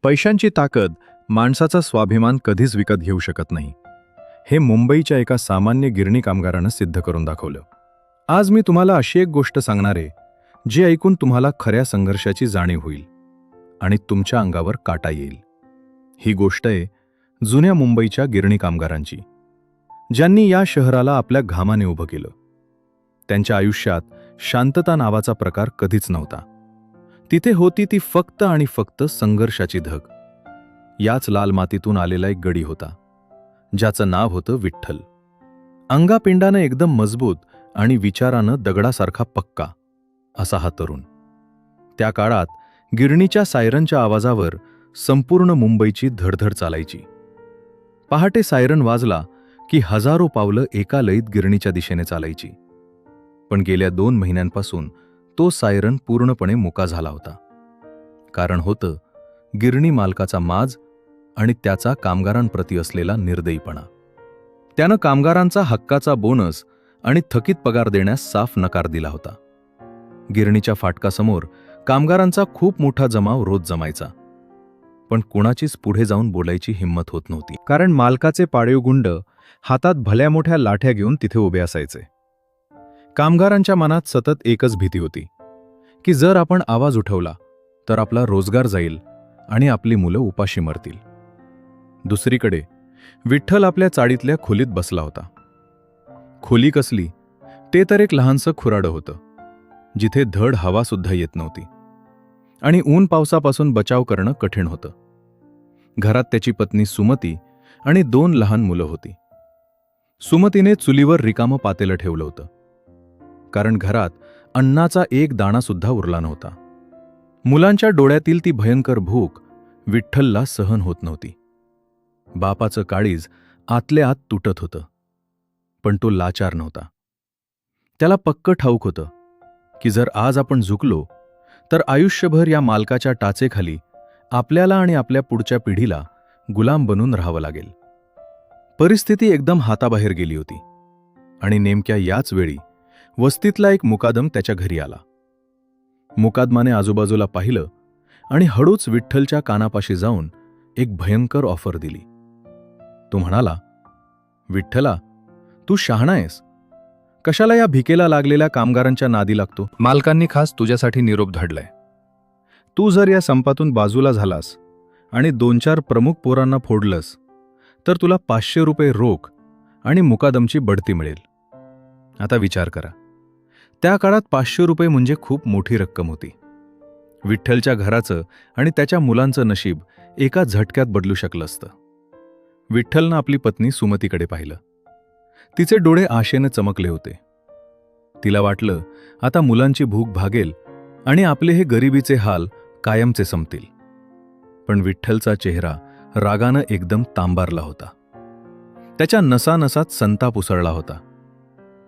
पैशांची ताकद माणसाचा स्वाभिमान कधीच विकत घेऊ शकत नाही. हे मुंबईच्या एका सामान्य गिरणी कामगारानं सिद्ध करून दाखवलं. आज मी तुम्हाला अशी एक गोष्ट सांगणार आहे जी ऐकून तुम्हाला खऱ्या संघर्षाची जाणीव होईल आणि तुमच्या अंगावर काटा येईल. ही गोष्ट आहे जुन्या मुंबईच्या गिरणी कामगारांची, ज्यांनी या शहराला आपल्या घामाने उभं केलं. त्यांच्या आयुष्यात शांतता नावाचा प्रकार कधीच नव्हता. तिथे होती ती फक्त आणि फक्त संघर्षाची धग. याच लाल मातीतून आलेला एक गडी होता, ज्याचं नाव होतं विठ्ठल. अंगापिंडानं एकदम मजबूत आणि विचारानं दगडासारखा पक्का असा हा तरुण. त्या काळात गिरणीच्या सायरनच्या आवाजावर संपूर्ण मुंबईची धडधड चालायची. पहाटे सायरन वाजला की हजारो पावलं एका लयीत गिरणीच्या दिशेने चालायची. पण गेल्या 2 महिन्यांपासून तो सायरन पूर्णपणे मुका झाला होता. कारण होतं गिरणी मालकाचा माज आणि त्याचा कामगारांप्रती असलेला निर्दयीपणा. त्यानं कामगारांचा हक्काचा बोनस आणि थकीत पगार देण्यास साफ नकार दिला होता. गिरणीच्या फाटकासमोर कामगारांचा खूप मोठा जमाव रोज जमायचा, पण कुणाचीच पुढे जाऊन बोलायची हिंमत होत नव्हती. कारण मालकाचे पाळीव गुंड हातात भल्या मोठ्या लाठ्या घेऊन तिथे उभे असायचे. कामगारांच्या मनात सतत एकच भीती होती की जर आपण आवाज उठवला तर आपला रोजगार जाईल आणि आपली मुलं उपाशी मरतील. दुसरीकडे विठ्ठल आपल्या चाळीतल्या खोलीत बसला होता. खोली कसली, ते तर एक लहानसं खुराडं होतं, जिथे धड हवा सुद्धा येत नव्हती आणि ऊन पावसापासून बचाव करणं कठीण होतं. घरात त्याची पत्नी सुमती आणि 2 लहान मुलं होती. सुमतीने चुलीवर रिकामं पातेलं ठेवलं होतं, कारण घरात अन्नाचा एक दाणा सुद्धा उरला नव्हता. मुलांच्या डोळ्यातील ती भयंकर भूक विठ्ठलला सहन होत नव्हती. बापाचं काळीज आतल्या आत तुटत होतं, पण तो लाचार नव्हता. त्याला पक्क ठाऊक होतं की जर आज आपण झुकलो तर आयुष्यभर या मालकाच्या टाचेखाली आपल्याला आणि आपल्या पुढच्या पिढीला गुलाम बनून राहावं लागेल. परिस्थिती एकदम हाताबाहेर गेली होती आणि नेमक्या याच वेळी वस्तीतला एक मुकादम त्याच्या घरी आला. मुकादमाने आजूबाजूला पाहिलं आणि हळूच विठ्ठलच्या कानापाशी जाऊन एक भयंकर ऑफर दिली. तो म्हणाला, विठ्ठला, तू शहाणा आहेस. कशाला या भिकेला लागलेल्या कामगारांच्या नादी लागतो? मालकांनी खास तुझ्यासाठी निरोप धाडलाय. तू जर या संपातून बाजूला झालास आणि 2-4 प्रमुख पोरांना फोडलंस तर तुला 500 रुपये रोख आणि मुकादमची बढती मिळेल. आता विचार करा, त्या काळात 500 रुपये म्हणजे खूप मोठी रक्कम होती. विठ्ठलच्या घराचं आणि त्याच्या मुलांचं नशीब एका झटक्यात बदलू शकलं असतं. विठ्ठलनं आपली पत्नी सुमतीकडे पाहिलं. तिचे डोळे आशेने चमकले होते. तिला वाटलं आता मुलांची भूक भागेल आणि आपले हे गरिबीचे हाल कायमचे संपतील. पण विठ्ठलचा चेहरा रागानं एकदम तांबारला होता. त्याच्या नसानसात संताप उसळला होता.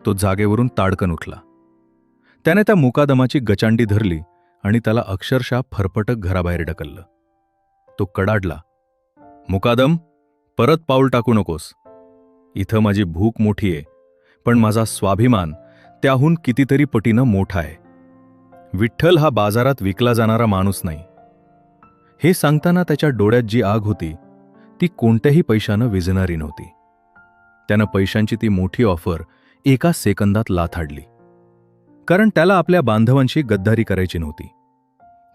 तो जागेवरून ताडकन उठला. त्याने त्या मुकादमाची गचांडी धरली आणि त्याला अक्षरशः फरफटक घराबाहेर ढकललं. तो कडाडला, मुकादम, परत पाऊल टाकू नकोस. इथं माझी भूक मोठी आहे, पण माझा स्वाभिमान त्याहून कितीतरी पटीनं मोठा आहे. विठ्ठल हा बाजारात विकला जाणारा माणूस नाही. हे सांगताना त्याच्या डोळ्यात जी आग होती ती कोणत्याही पैशानं विझणारी नव्हती. त्यानं पैशांची ती मोठी ऑफर एका सेकंदात लाथाडली. कारण त्याला आपल्या बांधवांशी गद्दारी करायची नव्हती.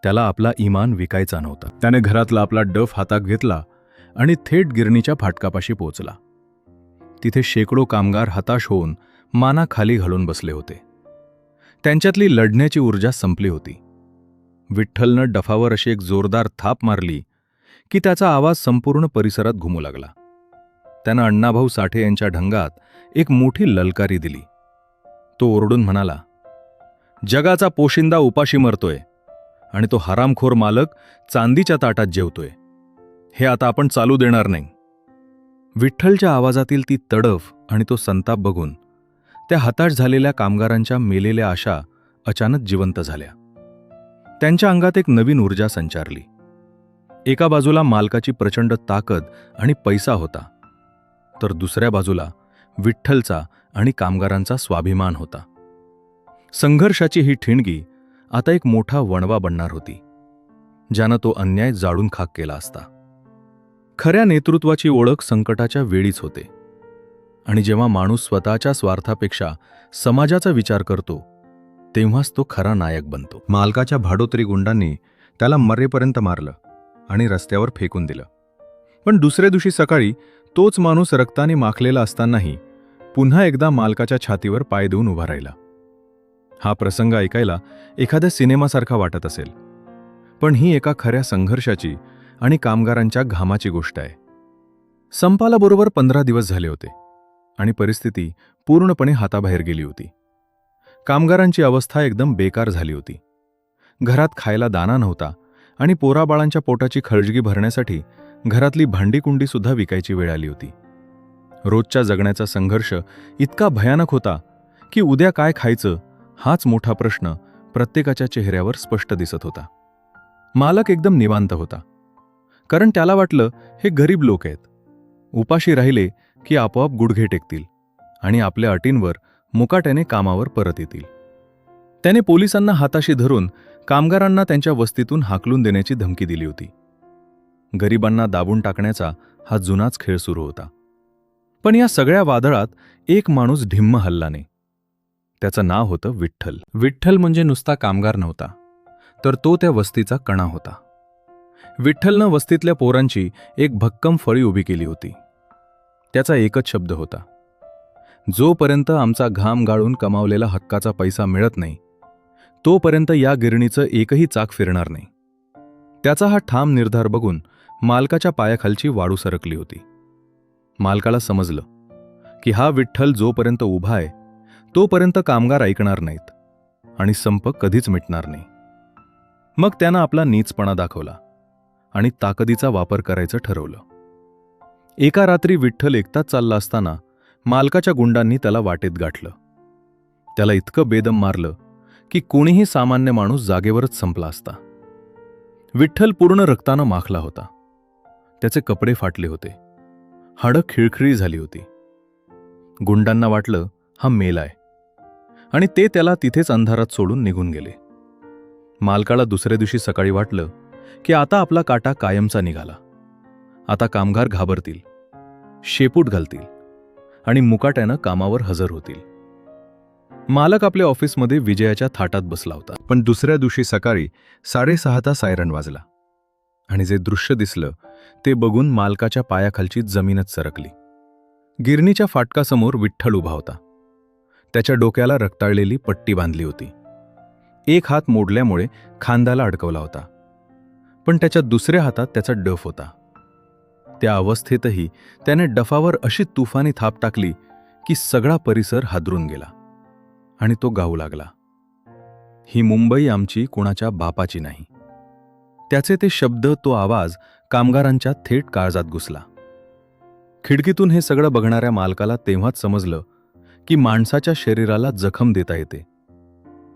त्याला आपला इमान विकायचा नव्हता. त्याने घरातला आपला डफ हातात घेतला आणि थेट गिरणीच्या फाटकापाशी पोहोचला. तिथे शेकडो कामगार हताश होऊन माना खाली घालून बसले होते. त्यांच्यातली लढण्याची ऊर्जा संपली होती. विठ्ठलनं डफावर अशी एक जोरदार थाप मारली की त्याचा आवाज संपूर्ण परिसरात घुमू लागला. त्यानं अण्णाभाऊ साठे यांच्या ढंगात एक मोठी ललकारी दिली. तो ओरडून म्हणाला, जगाचा पोशिंदा उपाशी मरतोय आणि तो हरामखोर मालक चांदीच्या ताटात जेवतोय. हे आता आपण चालू देणार नाही. विठ्ठलच्या आवाजातील ती तडफ आणि तो संताप बघून त्या हताश झालेल्या कामगारांच्या मेलेल्या आशा अचानक जिवंत झाल्या. त्यांच्या अंगात एक नवीन ऊर्जा संचारली. एका बाजूला मालकाची प्रचंड ताकद आणि पैसा होता, तर दुसऱ्या बाजूला विठ्ठलचा आणि कामगारांचा स्वाभिमान होता. संघर्षाची ही ठिणगी आता एक मोठा वणवा बनणार होती, ज्यानं तो अन्याय जाळून खाक केला असता. खऱ्या नेतृत्वाची ओळख संकटाच्या वेळीच होते. आणि जेव्हा माणूस स्वतःच्या स्वार्थापेक्षा समाजाचा विचार करतो तेव्हाच तो खरा नायक बनतो. मालकाच्या भाडोत्री गुंडांनी त्याला मरेपर्यंत मारलं आणि रस्त्यावर फेकून दिलं. पण दुसऱ्या दिवशी सकाळी तोच माणूस रक्ताने माखलेला असतानाही पुन्हा एकदा मालकाच्या छातीवर पाय देऊन उभा राहिला. हा प्रसंग ऐकायला एखाद्या सिनेमासारखा वाटत असेल, पण ही एका खऱ्या संघर्षाची आणि कामगारांच्या घामाची गोष्ट आहे. संपाला बरोबर 15 दिवस झाले होते आणि परिस्थिती पूर्णपणे हाताबाहेर गेली होती. कामगारांची अवस्था एकदम बेकार झाली होती. घरात खायला दाना नव्हता आणि पोराबाळांच्या पोटाची खळगी भरण्यासाठी घरातली भांडीकुंडी सुद्धा विकायची वेळ आली होती. रोजच्या जगण्याचा संघर्ष इतका भयानक होता की उद्या काय खायचं हाच मोठा प्रश्न प्रत्येकाच्या चेहऱ्यावर स्पष्ट दिसत होता. मालक एकदम निवांत होता, कारण त्याला वाटलं हे गरीब लोक आहेत, उपाशी राहिले की आपोआप गुडघे टेकतील आणि आपल्या अटींवर मुकाट्याने कामावर परत येतील. त्याने पोलिसांना हाताशी धरून कामगारांना त्यांच्या वस्तीतून हाकलून देण्याची धमकी दिली होती. गरिबांना दाबून टाकण्याचा हा जुनाच खेळ सुरू होता. पण या सगळ्या वादळात एक माणूस ढिम्म हलला नाही. त्याचं नाव होतं विठ्ठल. विठ्ठल म्हणजे नुसता कामगार नव्हता, तर तो त्या वस्तीचा कणा होता. विठ्ठलनं वस्तीतल्या पोरांची एक भक्कम फळी उभी केली होती. त्याचा एकच शब्द होता, जोपर्यंत आमचा घाम गाळून कमावलेला हक्काचा पैसा मिळत नाही तोपर्यंत या गिरणीचं एकही चाक फिरणार नाही. त्याचा हा ठाम निर्धार बघून मालकाच्या पायाखालची वाळू सरकली होती. मालकाला समजलं की हा विठ्ठल जोपर्यंत उभा आहे तोपर्यंत कामगार ऐकणार नाहीत आणि संप कधीच मिटणार नाही. मग त्यानं आपला नीचपणा दाखवला आणि ताकदीचा वापर करायचं ठरवलं. एका रात्री विठ्ठल एकटाच चालला असताना मालकाच्या गुंडांनी त्याला वाटेत गाठलं. त्याला इतकं बेदम मारलं की कोणीही सामान्य माणूस जागेवरच संपला असता. विठ्ठल पूर्ण रक्तानं माखला होता. त्याचे कपडे फाटले होते, हाडं खिळखिळी झाली होती. गुंडांना वाटलं हा मेलाय आणि ते त्याला तिथेच अंधारात सोडून निघून गेले. मालकाला दुसऱ्या दिवशी सकाळी वाटलं की आता आपला काटा कायमचा निघाला. आता कामगार घाबरतील, शेपूट घालतील आणि मुकाट्यानं कामावर हजर होतील. मालक आपल्या ऑफिसमध्ये विजयाच्या थाटात बसला होता. पण दुसऱ्या दिवशी सकाळी 6:30चा सायरन वाजला आणि जे दृश्य दिसलं ते बघून मालकाच्या पायाखालची जमीनच सरकली. गिरणीच्या फाटकासमोर विठ्ठल उभा होता. त्याच्या डोक्याला रक्ताळलेली पट्टी बांधली होती. एक हात मोडल्यामुळे खांद्याला अडकवला होता, पण त्याच्या दुसऱ्या हातात त्याचा डफ होता. त्या अवस्थेतही त्याने डफावर अशी तुफानी थाप टाकली की सगळा परिसर हादरून गेला आणि तो गाऊ लागला, ही मुंबई आमची कुणाच्या बापाची नाही. त्याचे ते शब्द, तो आवाज कामगारांच्या थेट काळजात घुसला. खिडकीतून हे सगळं बघणाऱ्या मालकाला तेव्हाच समजलं की माणसाच्या शरीराला जखम देता येते,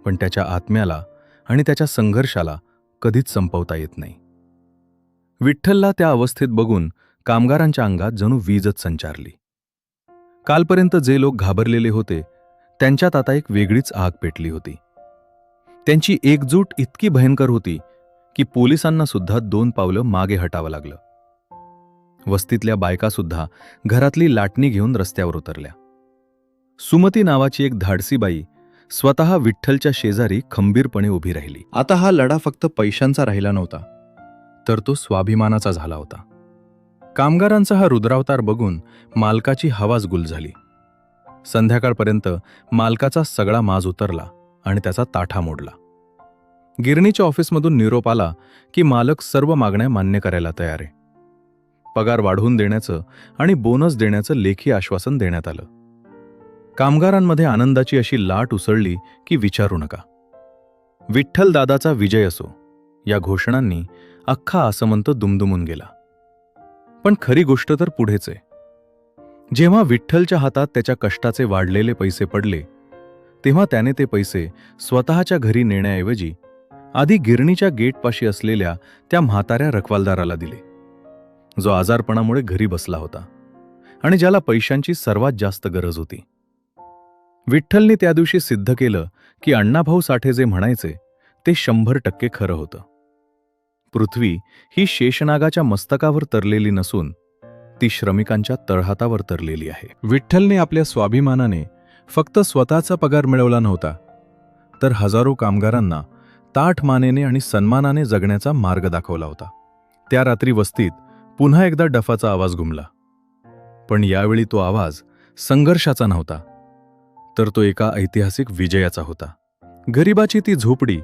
पण त्याच्या आत्म्याला आणि त्याच्या संघर्षाला कधीच संपवता येत नाही. विठ्ठलला त्या अवस्थेत बघून कामगारांच्या अंगात जणू वीजच संचारली. कालपर्यंत जे लोक घाबरलेले होते त्यांच्यात आता एक वेगळीच आग पेटली होती. त्यांची एकजूट इतकी भयंकर होती की पोलिसांना सुद्धा 2 पावलं मागे हटावं लागलं. वस्तीतल्या बायकासुद्धा घरातली लाटणी घेऊन रस्त्यावर उतरल्या. सुमती नावाची एक धाडसी बाई स्वतः विठ्ठलच्या शेजारी खंबीरपणे उभी राहिली. आता हा लढा फक्त पैशांचा राहिला नव्हता, तर तो स्वाभिमानाचा झाला होता. कामगारांचा हा रुद्रावतार बघून मालकाची हवाच गुल झाली. संध्याकाळपर्यंत मालकाचा सगळा माज उतरला आणि त्याचा ताठा मोडला. गिरणीच्या ऑफिसमधून निरोप आला की मालक सर्व मागण्या मान्य करायला तयार आहे. पगार वाढवून देण्याचं आणि बोनस देण्याचं लेखी आश्वासन देण्यात आलं. कामगारांमध्ये आनंदाची अशी लाट उसळली की विचारू नका. विठ्ठल दादाचा विजय असो या घोषणांनी अख्खा आसमंत दुमदुमून गेला. पण खरी गोष्ट तर पुढेच आहे. जेव्हा विठ्ठलच्या हातात त्याच्या कष्टाचे वाढलेले पैसे पडले तेव्हा त्याने ते पैसे स्वतःच्या घरी नेण्याऐवजी आधी गिरणीच्या गेटपाशी असलेल्या त्या म्हाताऱ्या रखवालदाराला दिले, जो आजारपणामुळे घरी बसला होता आणि ज्याला पैशांची सर्वात जास्त गरज होती. विठ्ठलने त्या दिवशी सिद्ध केलं की अण्णाभाऊ साठे जे म्हणायचे ते 100% खरं होतं. पृथ्वी ही शेषनागाच्या मस्तकावर तरलेली नसून ती श्रमिकांच्या तळहातावर तरलेली आहे. विठ्ठलने आपल्या स्वाभिमानाने फक्त स्वतःचा पगार मिळवला नव्हता, तर हजारो कामगारांना ताठ मानेने आणि सन्मानाने जगण्याचा मार्ग दाखवला होता. त्या रात्री वस्तीत पुन्हा एकदा डफाचा आवाज घुमला. पण यावेळी तो आवाज संघर्षाचा नव्हता, तर तो एका ऐतिहासिक विजयाचा होता. गरिबाची ती झोपडी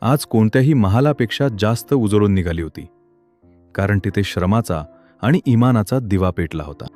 आज कोणत्याही महालापेक्षा जास्त उजळून निघाली होती, कारण तिथे श्रमाचा आणि इमानाचा दिवा पेटला होता.